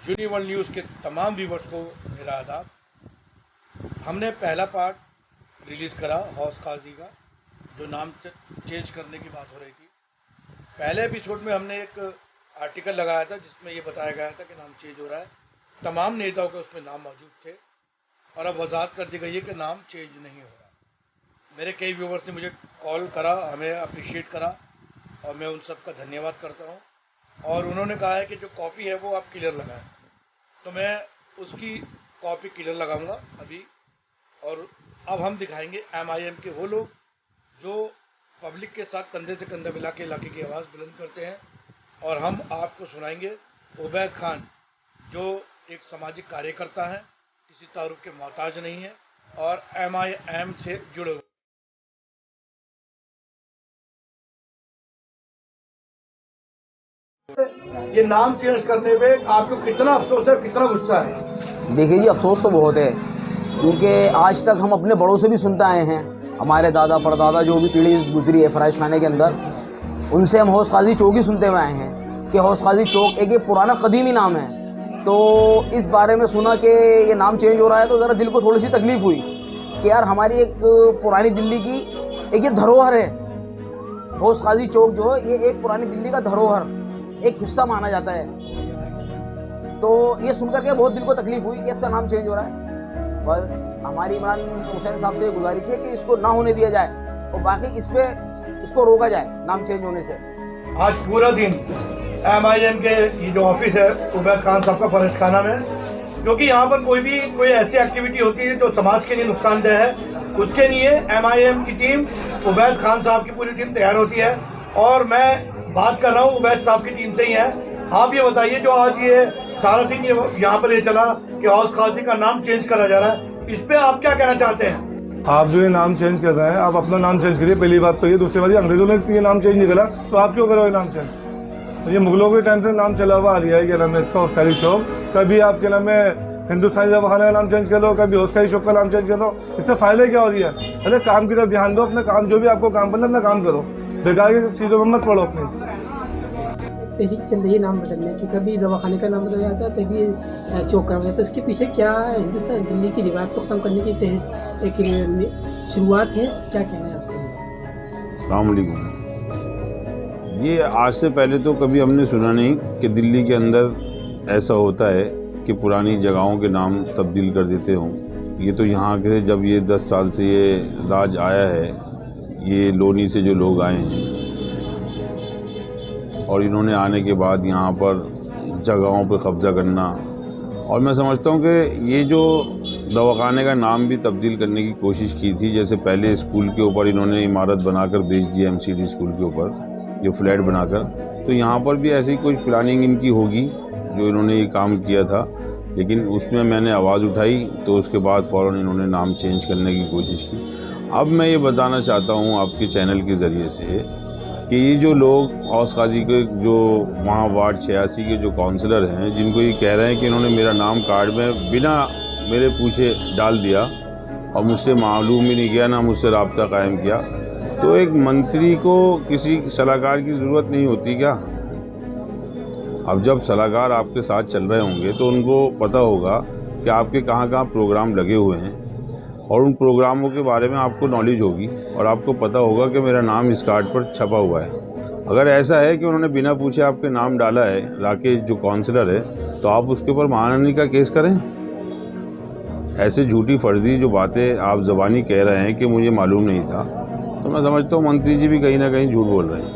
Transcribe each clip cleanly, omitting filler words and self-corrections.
यूनिवर्ल्ड news के तमाम viewers को मेरा आदाब। हमने पहला पार्ट रिलीज़ करा हौस काजी का, जो नाम चेंज करने की बात हो रही थी। पहले एपिसोड में हमने एक आर्टिकल लगाया था जिसमें ये बताया गया था कि नाम चेंज हो रहा है। तमाम नेताओं के उसमें नाम मौजूद थे और अब वजाहत कर दी गई है कि नाम चेंज नहीं हो रहा। मेरे कई व्यूवर्स ने मुझे कॉल करा, हमें अप्रिशिएट करा और मैं उन सब का धन्यवाद करता हूँ। और उन्होंने कहा है कि जो कॉपी है वो आप क्लियर लगाएं, तो मैं उसकी कॉपी क्लियर लगाऊंगा अभी। और अब हम दिखाएंगे MIM के वो लोग जो पब्लिक के साथ कंधे से कंधा मिला के इलाके की आवाज़ बुलंद करते हैं। और हम आपको सुनाएंगे उबैद खान, जो एक सामाजिक कार्यकर्ता हैं, किसी तारुफ के मोहताज नहीं है और MIM से जुड़े हुए। ये नाम चेंज करने पे आपको कितना अफसोस है, कितना गुस्सा है? देखिए जी, अफसोस तो बहुत है, क्योंकि आज तक हम अपने बड़ों से भी सुनते आए हैं, हमारे दादा परदादा जो भी पीढ़ी गुजरी है फराइश खाने के अंदर, उनसे हम हौस काजी चौक ही सुनते हुए आए हैं कि हौस काजी चौक एक ये पुराना कदीमी नाम है। तो इस बारे में सुना कि ये नाम चेंज हो रहा है तो ज़रा दिल को थोड़ी सी तकलीफ़ हुई कि यार हमारी एक पुरानी दिल्ली की एक ये धरोहर है। हौस काजी चौक जो है ये एक पुरानी दिल्ली का धरोहर, एक हिस्सा माना जाता है। तो ये सुनकर के बहुत दिल को तकलीफ हुई कि इसका नाम चेंज हो रहा है। पर हमारी इमरान हुसैन साहब से गुजारिश है कि इसको ना होने दिया जाए और बाकी इसको रोका जाए नाम चेंज होने से। आज पूरा दिन MIM के ये जो ऑफिस है उबैद खान साहब का फराइश खाना में, क्योंकि यहाँ पर कोई ऐसी एक्टिविटी होती है जो समाज के लिए नुकसानदेह है, उसके लिए MIM की टीम, उबैद खान साहब की पूरी टीम तैयार होती है। और मैं बात कर रहा हूँ उबैद साहब की टीम से ही है। आप ये बताइए, जो आज ये सारा दिन ये यहाँ पर ये चला कि हौस काजी का नाम चेंज करा जा रहा है, इस पे आप क्या कहना चाहते हैं? आप जो ये नाम चेंज कर रहे हैं, आप अपना नाम चेंज करिए, पहली बात तो ये। दूसरी बात, अंग्रेजों ने ये नाम चेंज नहीं करा तो आप क्यों करोगे नाम चेंज? तो ये मुगलों के टाइम से नाम चला हुआ आ रहा है, क्या नाम है इसका, हौस काजी चौक। कभी आपके नाम है हिंदुस्तानी दवाखाने का नाम चेंज कर लो, कभी हौस काजी चौक का नाम चेंज कर लो। इससे फायदे क्या हो रही है? अरे काम की तरफ ध्यान दो, अपना काम जो भी आपको काम करना अपना काम करो, बेकार की चीजों में मत पड़ो अपनी। तहरीक चल रही है नाम बदलने की, कभी दवाखाने का नाम बदल जाता है, कभी चौक का बदल जाता है। इसके पीछे क्या हिंदुस्तान दिल्ली की रिवायत को ख़त्म करने की एक शुरुआत है, क्या कहना है आपको? अस्सलाम वालेकुम। ये आज से पहले तो कभी हमने सुना नहीं कि दिल्ली के अंदर ऐसा होता है कि पुरानी जगहों के नाम तब्दील कर देते हों। ये तो यहाँ के जब ये 10 साल से ये राज आया है, ये लोनी से जो लोग आए हैं और इन्होंने आने के बाद यहाँ पर जगहों पर कब्ज़ा करना, और मैं समझता हूँ कि ये जो दवाखाने का नाम भी तब्दील करने की कोशिश की थी। जैसे पहले स्कूल के ऊपर इन्होंने इमारत बनाकर बेच दी, MCD स्कूल के ऊपर जो फ्लैट बनाकर, तो यहाँ पर भी ऐसी कोई प्लानिंग इनकी होगी जो इन्होंने ये काम किया था। लेकिन उसमें मैंने आवाज़ उठाई तो उसके बाद फ़ौरन इन्होंने नाम चेंज करने की कोशिश की। अब मैं ये बताना चाहता हूँ आपके चैनल के ज़रिए से कि ये जो लोग हौस काजी के जो वहाँ वार्ड 86 के जो काउंसलर हैं, जिनको ये कह रहे हैं कि इन्होंने मेरा नाम कार्ड में बिना मेरे पूछे डाल दिया और मुझसे मालूम भी नहीं किया, ना मुझसे रब्ता कायम किया, तो एक मंत्री को किसी सलाहकार की ज़रूरत नहीं होती क्या? अब जब सलाहकार आपके साथ चल रहे होंगे तो उनको पता होगा कि आपके कहाँ कहाँ प्रोग्राम लगे हुए हैं और उन प्रोग्रामों के बारे में आपको नॉलेज होगी और आपको पता होगा कि मेरा नाम इस कार्ड पर छपा हुआ है। अगर ऐसा है कि उन्होंने बिना पूछे आपके नाम डाला है, राकेश जो काउंसलर है, तो आप उसके ऊपर मानहानि का केस करें। ऐसे झूठी फर्जी जो बातें आप ज़बानी कह रहे हैं कि मुझे मालूम नहीं था, तो मैं समझता हूँ मंत्री जी भी कहीं ना कहीं झूठ बोल रहे हैं।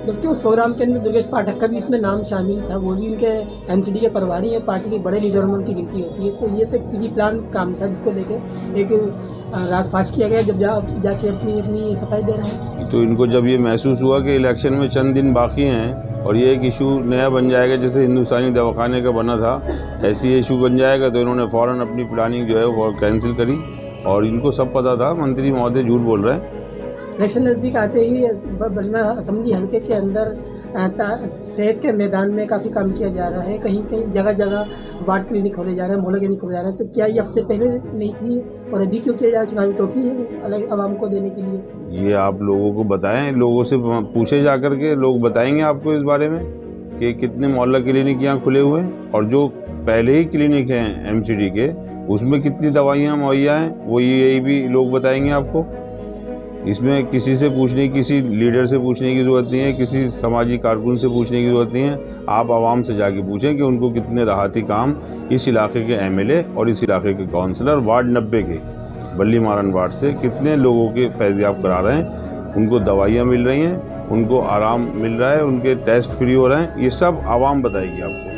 जबकि उस प्रोग्राम के अंदर दुर्गेश पाठक का भी इसमें नाम शामिल था, वो भी उनके MCD के प्रभारी हैं, पार्टी के बड़े लीडर में उनकी गिनती होती है। तो ये तो प्री प्लान काम था जिसको लेके एक राजपाश किया गया, जब जाके अपनी सफाई दे रहे हैं। तो इनको जब ये महसूस हुआ कि इलेक्शन में चंद दिन बाकी हैं और ये एक इशू नया बन जाएगा, जैसे हिंदुस्तानी दवाखाने का बना था ऐसी इशू बन जाएगा, तो इन्होंने फ़ौरन अपनी प्लानिंग जो है वो कैंसिल करी। और इनको सब पता था, मंत्री महोदय झूठ बोल रहे हैं। इलेक्शन नज़दीक आते ही बलना असेंबली हल्के के अंदर सेहत के मैदान में काफ़ी काम किया जा रहा है, कहीं कहीं जगह जगह वार्ड क्लिनिक खोले जा रहे हैं, मोहल्ला क्लिनिक खोले जा रहे हैं। तो क्या ये अब से पहले नहीं थी और अभी क्यों किया जा रहा है? चुनावी टोपी है अलग आवाम को देने के लिए। ये आप लोगों को बताएं, लोगों से पूछे जा कर के, लोग बताएंगे आपको इस बारे में कि कितने मोहल्ला क्लिनिक यहाँ खुले हुए हैं और जो पहले ही क्लिनिक हैं एमसीडी के उसमें कितनी दवाइयाँ मुहैया हैं, वो यही भी लोग बताएंगे आपको। इसमें किसी से पूछने, किसी लीडर से पूछने की ज़रूरत नहीं है, किसी सामाजिक कारकुन से पूछने की ज़रूरत नहीं है। आप आवाम से जाके पूछें कि उनको कितने राहती काम इस इलाके के एमएलए और इस इलाके के काउंसलर वार्ड 90 के बल्ली मारन वार्ड से कितने लोगों के फैज़याब करा रहे हैं, उनको दवाइयाँ मिल रही हैं, उनको आराम मिल रहा है, उनके टेस्ट फ्री हो रहे हैं। ये सब आवाम बताएगी आपको।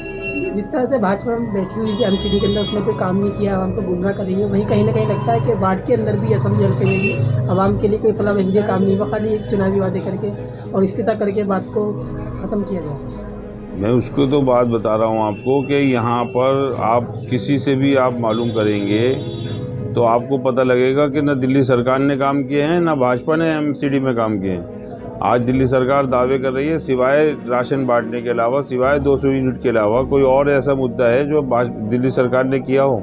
जिस तरह से भाजपा में बैठी हुई थी एमसीडी के अंदर, उसने कोई काम नहीं किया, आवाम को गुमराह कर रही है, वहीं कहीं ना कहीं लगता है कि वार्ड के अंदर भी असेंबली हल्के में भी आवाम के लिए कोई फला बहरिया काम नहीं हुआ, खाली एक चुनावी वादे करके और इफ्तिताह करके बात को ख़त्म किया जाए। मैं उसको तो बात बता रहा हूँ आपको कि यहाँ पर आप किसी से भी आप मालूम करेंगे तो आपको पता लगेगा कि ना दिल्ली सरकार ने काम किए हैं, ना भाजपा ने एमसीडी में काम किए हैं। आज दिल्ली सरकार दावे कर रही है सिवाय राशन बांटने के अलावा, सिवाय 200 यूनिट के अलावा कोई और ऐसा मुद्दा है जो दिल्ली सरकार ने किया हो?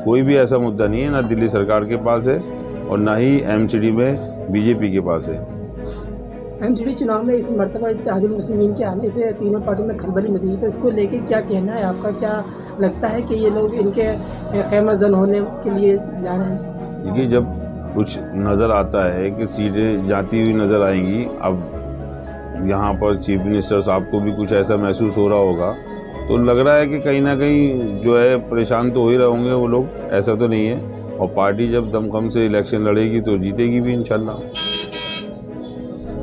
कोई भी ऐसा मुद्दा नहीं है, ना दिल्ली सरकार के पास है और ना ही एमसीडी में बीजेपी के पास है। एमसीडी चुनाव में इस मरतबा इत्तेहादुल मुस्लिमीन के आने से तीनों पार्टियों में खलबली मची, तो इसको लेके क्या कहना है आपका? क्या लगता है कि ये लोग इनके खैमा जन होने के लिए जा रहे हैं? देखिए, जब कुछ नज़र आता है कि सीटें जाती हुई नज़र आएंगी, अब यहाँ पर चीफ मिनिस्टर साहब को भी कुछ ऐसा महसूस हो रहा होगा, तो लग रहा है कि कहीं ना कहीं जो है परेशान तो हो ही रहे होंगे वो लोग, ऐसा तो नहीं है। और पार्टी जब दमखम से इलेक्शन लड़ेगी तो जीतेगी भी इंशाल्लाह।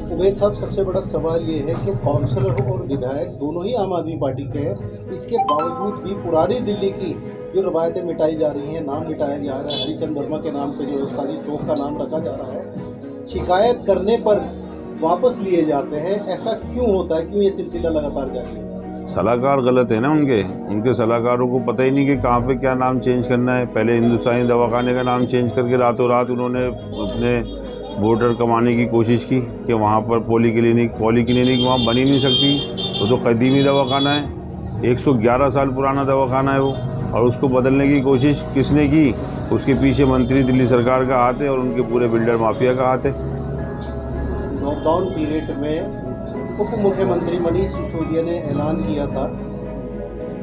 उमेद साहब, सबसे बड़ा सवाल ये है कि काउंसलर और विधायक दोनों ही आम आदमी पार्टी के हैं, इसके बावजूद भी पुरानी दिल्ली की जो रवायतें मिटाई जा रही हैं, नाम मिटाया जा रहा है, हरिचंद वर्मा के नाम पे जो उस्तादी चौक का नाम रखा जा रहा है, शिकायत करने पर वापस लिए जाते हैं। ऐसा क्यों होता है? क्यों ये सिलसिला लगातार जारी है? सलाहकार गलत है ना उनके सलाहकारों को पता ही नहीं कि कहाँ पे क्या नाम चेंज करना है। पहले हिंदुस्तानी दवाखाने का नाम चेंज करके रातों रात उन्होंने अपने वोटर कमाने की कोशिश की कि वहाँ पर पॉलीक्लिनिक वहाँ बन ही नहीं सकती। वो तो कदीमी दवाखाना है, 111 साल पुराना दवाखाना है वो, और उसको बदलने की कोशिश किसने की? उसके पीछे मंत्री दिल्ली सरकार का हाथ है और उनके पूरे बिल्डर माफिया का हाथ है। लॉकडाउन पीरियड में उप मुख्यमंत्री मनीष सिसोदिया ने ऐलान किया था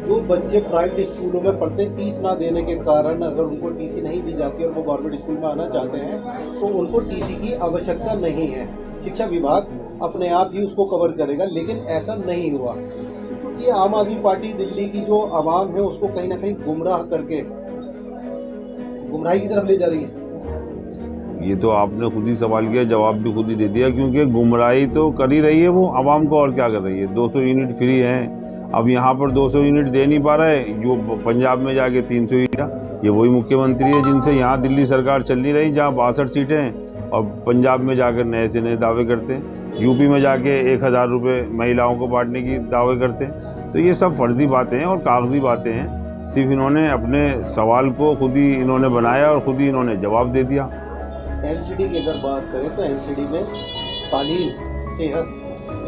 जो बच्चे प्राइवेट स्कूलों में पढ़ते फीस ना देने के कारण अगर उनको टीसी नहीं दी जाती और वो गवर्नमेंट स्कूल में आना चाहते हैं तो उनको टीसी की आवश्यकता नहीं है, शिक्षा विभाग अपने आप ही उसको कवर करेगा। लेकिन ऐसा नहीं हुआ क्योंकि आम आदमी पार्टी दिल्ली की जो आवाम है उसको कहीं ना कहीं गुमराह करके गुमराही की तरफ ले जा रही है। ये तो आपने खुद ही सवाल किया, जवाब भी खुद ही दे दिया, क्योंकि गुमराही तो कर ही रही है वो आवाम को, और क्या कर रही है। 200 यूनिट फ्री हैं, अब यहाँ पर 200 यूनिट दे नहीं पा रहे, जो पंजाब में जाके 300 ही दिया। ये वही मुख्यमंत्री है जिनसे यहाँ दिल्ली सरकार चल नहीं रही, जहाँ 62 सीटें हैं, और पंजाब में जाकर नए से नए दावे करते हैं, यूपी में जाके 1000 रुपये महिलाओं को बांटने की दावे करते हैं। तो ये सब फर्जी बातें हैं और कागजी बातें हैं। सिर्फ इन्होंने अपने सवाल को खुद ही इन्होंने बनाया और खुद ही इन्होंने जवाब दे दिया। एमसीडी की अगर बात करें तो एमसीडी में तालीम, सेहत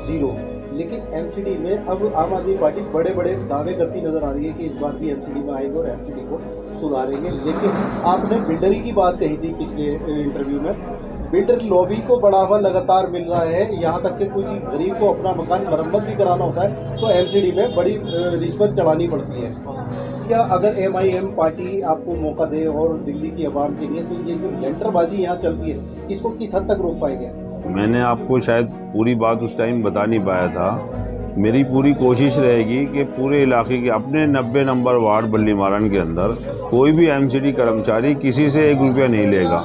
जीरो, लेकिन एमसीडी में अब आम आदमी पार्टी बड़े बड़े दावे करती नजर आ रही है कि इस बार भी एमसीडी में आएंगे और एमसीडी को सुधारेंगे। लेकिन आपने बिल्डरी की बात कही थी पिछले इंटरव्यू में, बिल्डर लॉबी को बढ़ावा लगातार मिल रहा है, यहाँ तक कि कुछ गरीब को अपना मकान मरम्मत भी कराना होता है तो एमसीडी में बड़ी रिश्वत चढ़ानी पड़ती है। क्या अगर एमआईएम पार्टी आपको मौका दे और दिल्ली की आवाम के लिए, तो ये जो लेंटरबाजी यहाँ चलती है इसको किस हद तक रोक पाएंगे? मैंने आपको शायद पूरी बात उस टाइम बता नहीं पाया था। मेरी पूरी कोशिश रहेगी कि पूरे इलाके के अपने 90 नंबर वार्ड बल्ली मारन के अंदर कोई भी एमसीडी कर्मचारी किसी से 1 रुपया नहीं लेगा,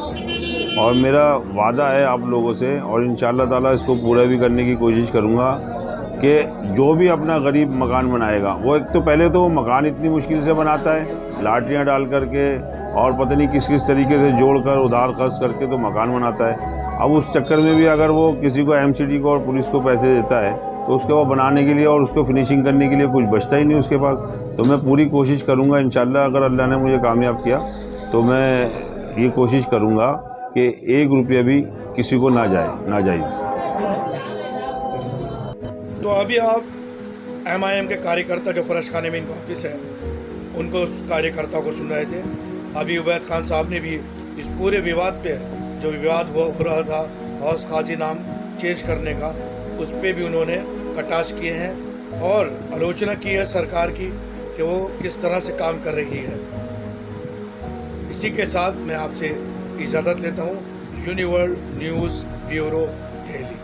और मेरा वादा है आप लोगों से, और इंशाल्लाह ताला इसको पूरा भी करने की कोशिश करूँगा कि जो भी अपना गरीब मकान बनाएगा, वो एक तो पहले तो मकान इतनी मुश्किल से बनाता है, लाठियाँ डाल करके और पता नहीं किस किस तरीके से जोड़कर उधार खर्च करके तो मकान बनाता है। अब उस चक्कर में भी अगर वो किसी को एमसीडी को और पुलिस को पैसे देता है तो उसके वो बनाने के लिए और उसको फिनिशिंग करने के लिए कुछ बचता ही नहीं उसके पास। तो मैं पूरी कोशिश करूँगा इंशाल्लाह, अगर अल्लाह ने मुझे कामयाब किया तो मैं ये कोशिश करूँगा कि 1 रुपया भी किसी को ना जाए, नाजायज़। तो अभी आप एमआईएम के कार्यकर्ता जो फरश खाने में इनका ऑफिस है उनको कार्यकर्ताओं को सुन रहे थे। अभी उबैद खान साहब ने भी इस पूरे विवाद पे, जो विवाद हो रहा था हौस काजी नाम चेंज करने का, उस पर भी उन्होंने कटाक्ष किए हैं और आलोचना की है सरकार की कि वो किस तरह से काम कर रही है। इसी के साथ मैं आपसे इजाज़त लेता हूँ। यूनिवर्ल्ड न्यूज़ ब्यूरो, दिल्ली।